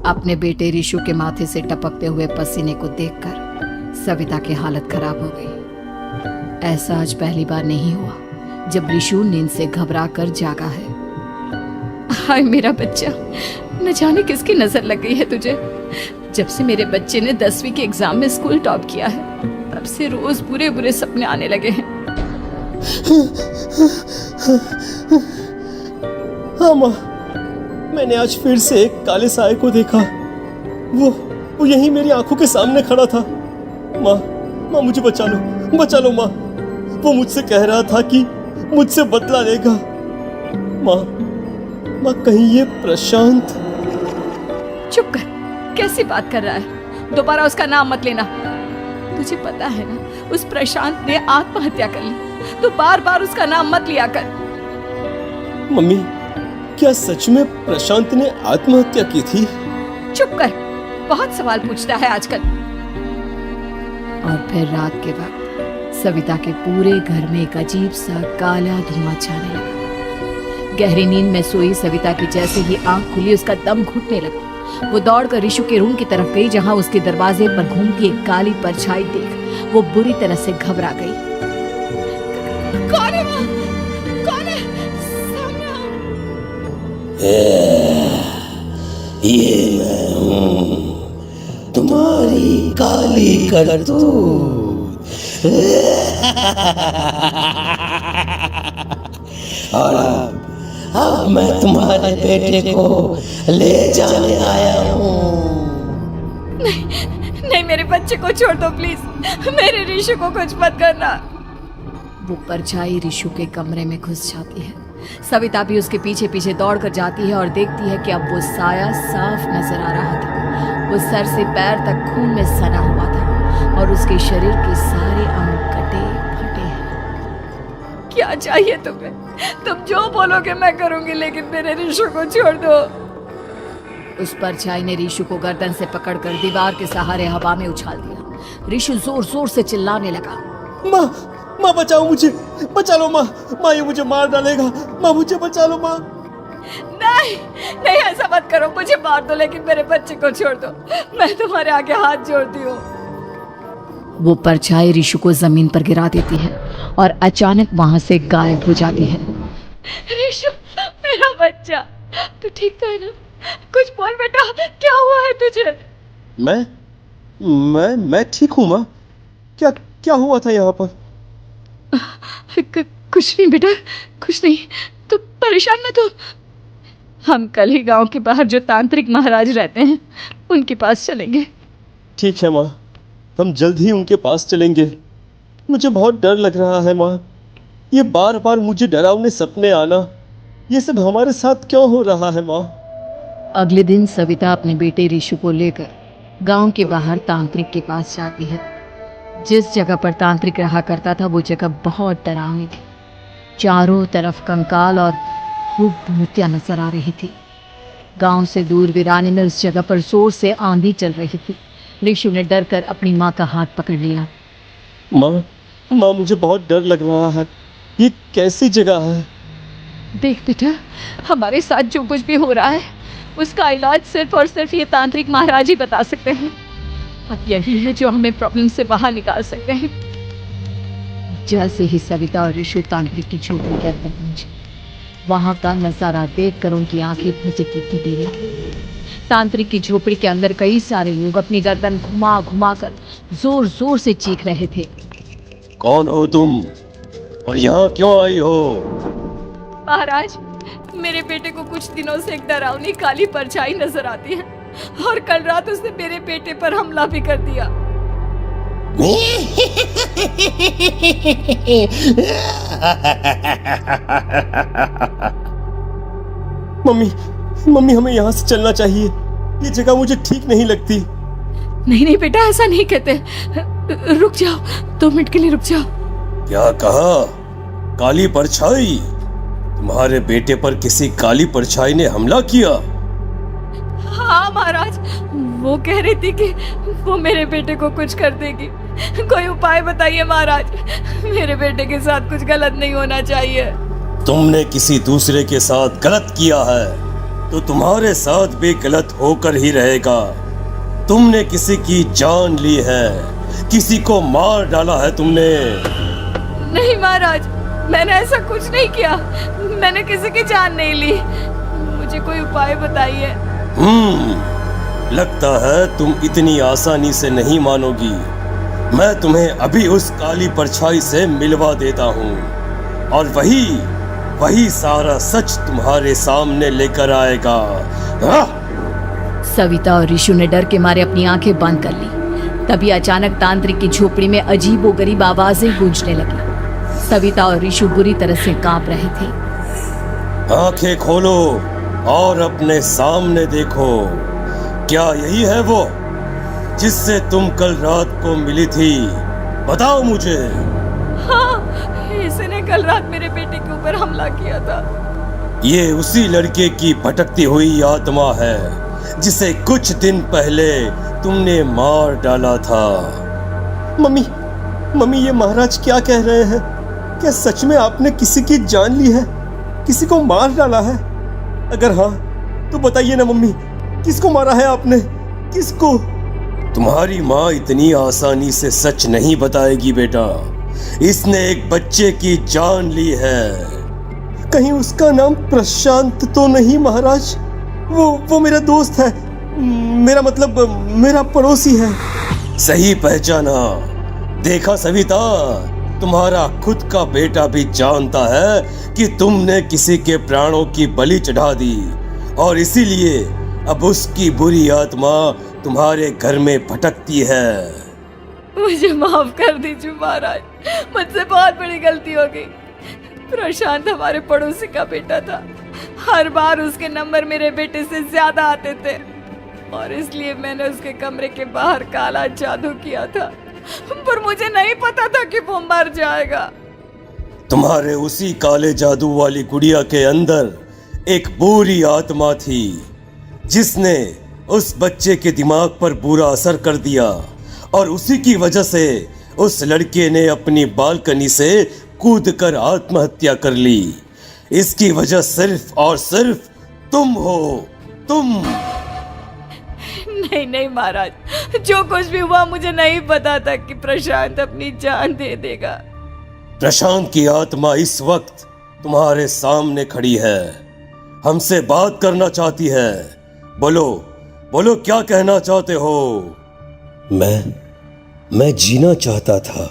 अपने बेटे रिशु के माथे से टपकते हुए पसीने को देखकर सविता की हालत खराब हो गई। ऐसा आज पहली बार नहीं हुआ जब रिशु नींद से घबरा कर जागा है। हाय मेरा बच्चा, न जाने किसकी नजर लग गई है तुझे। जब से मेरे बच्चे ने 10वीं के एग्जाम में स्कूल टॉप किया है तब से रोज बुरे बुरे सपने आने लगे हैं। हाँ माँ, मैंने आज फिर से एक काले साए को देखा। वो यहीं मेरी आंखों के सामने खड़ा था। माँ मुझे बचा लो माँ। वो मुझसे कह रहा था कि मुझसे बदला लेगा। माँ कहीं ये प्रशांत। चुप कर, कैसी बात कर रहा है? दोबारा उसका नाम मत लेना। तुझे पता है ना उस प्रशांत ने आत्महत्या कर ली। तो बार बार उसका नाम मत लिया कर। मम्मी, क्या सच में प्रशांत ने आत्महत्या की थी? चुप कर, बहुत सवाल पूछता है आजकल। और फिर रात के वक्त सविता के पूरे घर में एक अजीब सा काला धुआं छाने लगा। गहरी नींद में सोई सविता की जैसे ही आंख खुली उसका दम घुटने लगा। वो दौड़कर रिशु के रूम की तरफ गई जहां उसके दरवाजे पर घूमती एक काली परछाई देख वो बुरी तरह से घबरा गई। कौन है वहाँ? कौन है? सामने आओ। ये मैं हूँ, तुम्हारी काली करतूत। और अब मैं तुम्हारे बेटे को ले जाने आया हूँ। नहीं, मेरे बच्चे को छोड़ दो प्लीज। मेरे रिशु को कुछ मत करना। वो परछाई रिशु के कमरे में घुस जाती है। सविता भी उसके पीछे पीछे दौड़ कर जाती है और देखती है कि अब वो साया साफ नजर आ रहा था। वो सर से पैर तक खून में सना हुआ था और उसके शरीर के सारे अंग कटे फटे हैं। क्या चाहिए तुम्हें? तुम जो बोलोगे मैं करूंगी, लेकिन मेरे रिशु को छोड़ दो। उस परछाई ने रिशु को गर्दन से पकड़कर दीवार के सहारे हवा में उछाल दिया। रिशु जोर जोर से चिल्लाने लगा। माँ बचाओ मुझे, बचा लो माँ, ये मुझे मार डालेगा। माँ मुझे बचा लो माँ। नहीं ऐसा मत करो, मुझे मार दो लेकिन मेरे बच्चे को छोड़ दो। मैं तुम्हारे आगे हाथ जोड़ती हूँ। वो परछाई रिशु को जमीन पर गिरा देती है और अचानक वहां से गायब हो जाती है। रिशु, मेरा बच्चा, तू ठीक तो है ना? कुछ बोल बेटा, क्या हुआ है तुझे? मैं ठीक हूँ माँ। क्या हुआ था यहाँ पर? कुछ नहीं बेटा, कुछ नहीं। तो परेशान मत हो। हम कल ही गांव के बाहर जो तांत्रिक महाराज रहते हैं उनके पास चलेंगे। ठीक है माँ, हम जल्द ही उनके पास चलेंगे। मुझे बहुत डर लग रहा है माँ। ये बार बार मुझे डरावने सपने आना, ये सब हमारे साथ क्यों हो रहा है माँ? अगले दिन सविता अपने बेटे रिशु को लेकर गांव के बाहर तांत्रिक के पास जाती है। जिस जगह पर तांत्रिक रहा करता था वो जगह बहुत डरावनी थी। चारों तरफ कंकाल और खूब मूर्तियां नजर आ रही थी। गांव से दूर वीराने में उस जगह पर जोर से आंधी चल रही थी। रिशु ने डर कर अपनी माँ का हाथ पकड़ लिया। माँ मुझे बहुत डर लग रहा है। ये कैसी जगह है? देख बेटा, हमारे साथ जो कुछ भी हो रहा है उसका इलाज सिर्फ और सिर्फ ये तांत्रिक महाराज ही बता सकते हैं। अब यही है जो हमें प्रॉब्लम से बाहर निकाल सकते हैं। जैसे ही सविता और रिशु तांत्रिक की झोपड़ी के अंदर पहुंचे, वहां का नजारा देखकर उनकी आंखें फुसकी दे रही। तांत्रिक की झोपड़ी के अंदर कई सारे लोग अपनी गर्दन घुमा घुमा कर जोर जोर से चीख रहे थे। कौन हो तुम और यहाँ क्यों आई हो? महाराज, मेरे बेटे को कुछ दिनों से एक डरावनी काली परछाई नजर आती है और कल रात उसने मेरे बेटे पर हमला भी कर दिया। मम्मी हमें यहाँ से चलना चाहिए। ये जगह मुझे ठीक नहीं लगती। नहीं बेटा, ऐसा नहीं कहते। रुक जाओ, 2 मिनट के लिए रुक जाओ। क्या कहा? काली परछाई? तुम्हारे बेटे पर किसी काली परछाई ने हमला किया? हाँ महाराज, वो कह रही थी कि वो मेरे बेटे को कुछ कर देगी। कोई उपाय बताइए महाराज, मेरे बेटे के साथ कुछ गलत नहीं होना चाहिए। तुमने किसी दूसरे के साथ गलत किया है। तो तुम्हारे साथ भी गलत होकर ही रहेगा। तुमने किसी की जान ली है, किसी को मार डाला है तुमने। नहीं महाराज, मैंने ऐसा कुछ नहीं किया। मैंने किसी की जान नहीं ली। मुझे कोई उपाय बताइए। लगता है तुम इतनी आसानी से नहीं मानोगी। मैं तुम्हें अभी उस काली परछाई से मिलवा देता हूँ और वही सारा सच तुम्हारे सामने लेकर आएगा। सविता और ऋषु ने डर के मारे अपनी आंखें बंद कर ली। तभी अचानक तांत्रिक की झोपड़ी में अजीबोगरीब आवाजें गूंजने लगी। सविता और ऋषु बुरी तरह से कांप रहे थे। आंखें खोलो और अपने सामने देखो। क्या यही है वो जिससे तुम कल रात को मिली थी? बताओ मुझे। हाँ, इसने कल रात मेरे बेटे के ऊपर हमला किया था। ये उसी लड़के की भटकती हुई आत्मा है जिसे कुछ दिन पहले तुमने मार डाला था। मम्मी ये महाराज क्या कह रहे हैं? क्या सच में आपने किसी की जान ली है, किसी को मार डाला है? अगर हाँ तो बताइए ना मम्मी, किसको मारा है आपने? किसको? तुम्हारी माँ इतनी आसानी से सच नहीं बताएगी बेटा। इसने एक बच्चे की जान ली है। कहीं उसका नाम प्रशांत तो नहीं महाराज? वो मेरा दोस्त है, मेरा मतलब मेरा पड़ोसी है। सही पहचाना। देखा सविता, तुम्हारा खुद का बेटा भी जानता है कि तुमने किसी के प्राणों की बलि चढ़ा दी और इसीलिए अब उसकी बुरी आत्मा तुम्हारे घर में भटकती है। मुझे माफ कर दीजिए महाराज, मुझसे बहुत बड़ी गलती हो गई। प्रशांत हमारे पड़ोसी का बेटा था। हर बार उसके नंबर मेरे बेटे से ज्यादा आते थे और इसलिए मैंने उसके कमरे के बाहर काला जादू किया था, पर मुझे नहीं पता था कि वो मर जाएगा। तुम्हारे उसी काले जादू वाली गुड़िया के अंदर एक बुरी आत्मा थी जिसने उस बच्चे के दिमाग पर बुरा असर कर दिया और उसी की वजह से उस लड़के ने अपनी बालकनी से कूदकर आत्महत्या कर ली। इसकी वजह सिर्फ और सिर्फ तुम हो, तुम। नहीं महाराज, जो कुछ भी हुआ मुझे नहीं पता था कि प्रशांत अपनी जान दे देगा। प्रशांत की आत्मा इस वक्त तुम्हारे सामने खड़ी है, हमसे बात करना चाहती है। बोलो क्या कहना चाहते हो? मैं जीना चाहता था,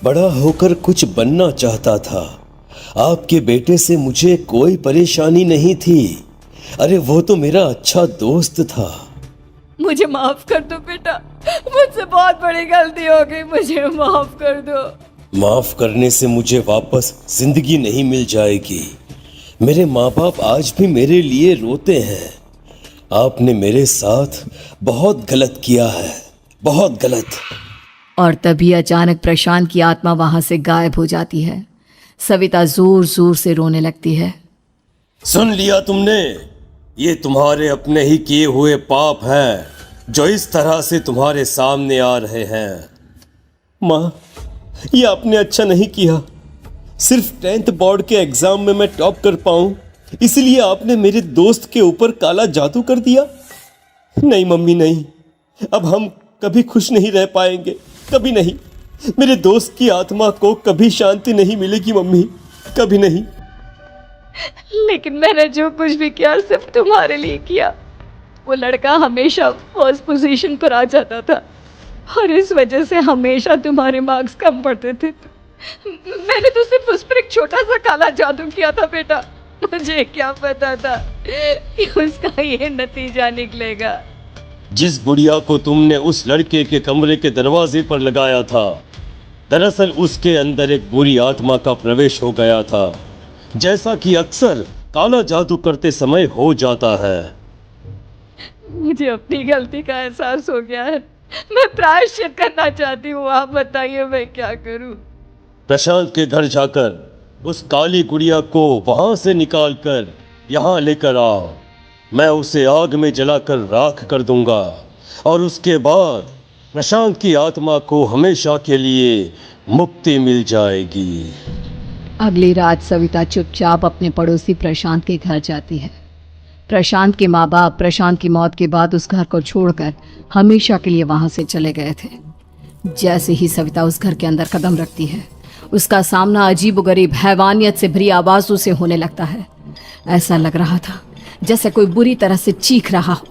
बड़ा होकर कुछ बनना चाहता था। आपके बेटे से मुझे कोई परेशानी नहीं थी। अरे वो तो मेरा अच्छा दोस्त था। मुझे माफ कर दो बेटा, मुझसे बहुत बड़ी गलती हो गई, मुझे माफ कर दो। माफ करने से मुझे वापस जिंदगी नहीं मिल जाएगी। मेरे माँ बाप आज भी मेरे लिए रोते हैं। आपने मेरे साथ बहुत गलत किया है, बहुत गलत। और तभी अचानक प्रशांत की आत्मा वहां से गायब हो जाती है। सविता जोर जोर से रोने लगती है। सुन लिया तुमने? ये तुम्हारे अपने ही किए हुए पाप हैं जो इस तरह से तुम्हारे सामने आ रहे हैं। माँ, ये आपने अच्छा नहीं किया। सिर्फ 10th बोर्ड के एग्जाम में मैं टॉप कर पाऊं, इसलिए आपने मेरे दोस्त के ऊपर काला जादू कर दिया। नहीं मम्मी नहीं, अब हम कभी खुश नहीं रह पाएंगे, कभी नहीं। मेरे दोस्त की आत्मा को कभी शांति नहीं मिलेगी मम्मी, कभी नहीं। लेकिन मैंने जो कुछ भी किया सिर्फ तुम्हारे लिए किया। वो लड़का हमेशा फर्स्ट पोजीशन पर आ जाता था और इस वजह से हमेशा तुम्हारे मार्क्स कम पड़ते थे। मैंने तो सिर्फ उस पर एक छोटा सा काला जादू किया था बेटा। मुझे क्या पता था कि उसका ये नतीजा निकलेगा। जिस गुड़िया को तुमने उस लड़के के कमरे के दरवाजे पर लगाया था, दरअसल उसके अंदर एक बुरी आत्मा का प्रवेश हो गया था, जैसा कि अक्सर काला जादू करते समय हो जाता है। मुझे अपनी गलती का एहसास हो गया है। मैं प्रायश्चित करना चाहती हूँ, आप बताइए मैं क्या करूँ? प्रशांत के घर जाकर उस काली गुड़िया को वहां से निकालकर यहाँ लेकर आओ। मैं उसे आग में जलाकर राख कर दूंगा और उसके बाद प्रशांत की आत्मा को हमेशा के लिए मुक्ति मिल जाएगी। अगली रात सविता चुपचाप अपने पड़ोसी प्रशांत के घर जाती है। प्रशांत के माँ बाप प्रशांत की मौत के बाद उस घर को छोड़कर हमेशा के लिए वहां से चले गए थे। जैसे ही सविता उस घर के अंदर कदम रखती है, उसका सामना अजीबोगरीब हैवानियत से भरी आवाजों से होने लगता है। ऐसा लग रहा था जैसे कोई बुरी तरह से चीख रहा हो।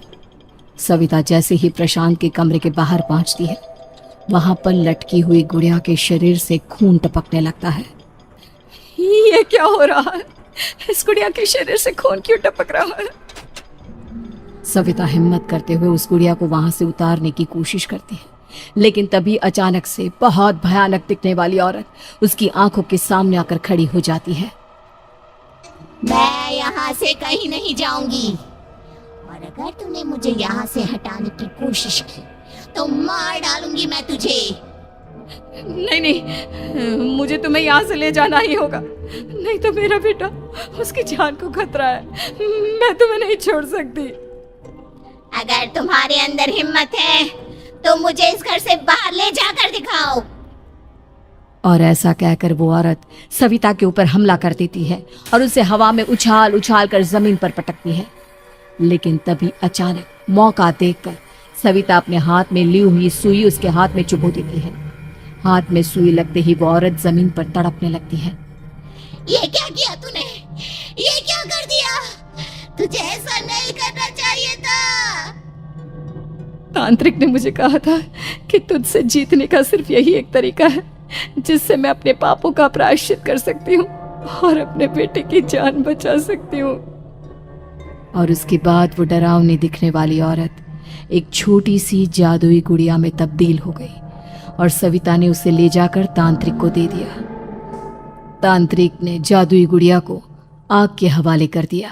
सविता जैसे ही प्रशांत के कमरे के बाहर पहुंचती है, वहां पर लटकी हुई गुड़िया के शरीर से खून टपकने लगता है। ये क्या हो रहा है? इस गुड़िया के शरीर से खून क्यों टपक रहा है? सविता हिम्मत करते हुए उस गुड़िया को वहां से उतारने की कोशिश करती है, लेकिन तभी अचानक से बहुत भयानक दिखने वाली औरत उसकी आंखों के सामने आकर खड़ी हो जाती है। मैं यहाँ से कहीं नहीं जाऊंगी, और अगर तूने मुझे यहाँ से हटाने की कोशिश की तो मार डालूंगी मैं तुझे। नहीं नहीं, मुझे तुम्हें यहाँ से ले जाना ही होगा, नहीं तो मेरा बेटा, उसकी जान को खतरा है। मैं तुम्हें नहीं छोड़ सकती। अगर तुम्हारे अंदर हिम्मत है तो मुझे इस घर से बाहर ले जाकर दिखाओ। और ऐसा कहकर वो औरत सविता के ऊपर हमला कर देती है और उसे हवा में उछाल उछाल कर जमीन पर पटकती है। लेकिन तभी अचानक मौका देखकर सविता अपने हाथ में ली हुई सुई उसके हाथ में चुभो देती है। हाथ में सुई लगते ही वो औरत जमीन पर तड़पने लगती है। ये क्या किया तूने? ये क्या कर दिया? तुझे ऐसा नहीं करना चाहिए था। तांत्रिक ने मुझे कहा था कि तुझसे जीतने का सिर्फ यही एक तरीका है जिससे मैं अपने पापों का प्रायश्चित कर सकती हूँ और अपने बेटे की जान बचा सकती हूँ। और उसके बाद वो डरावनी दिखने वाली औरत एक छोटी सी जादुई गुड़िया में तब्दील हो गई और सविता ने उसे ले जाकर तांत्रिक को दे दिया। तांत्रिक ने जादुई गुड़िया को आग के हवाले कर दिया।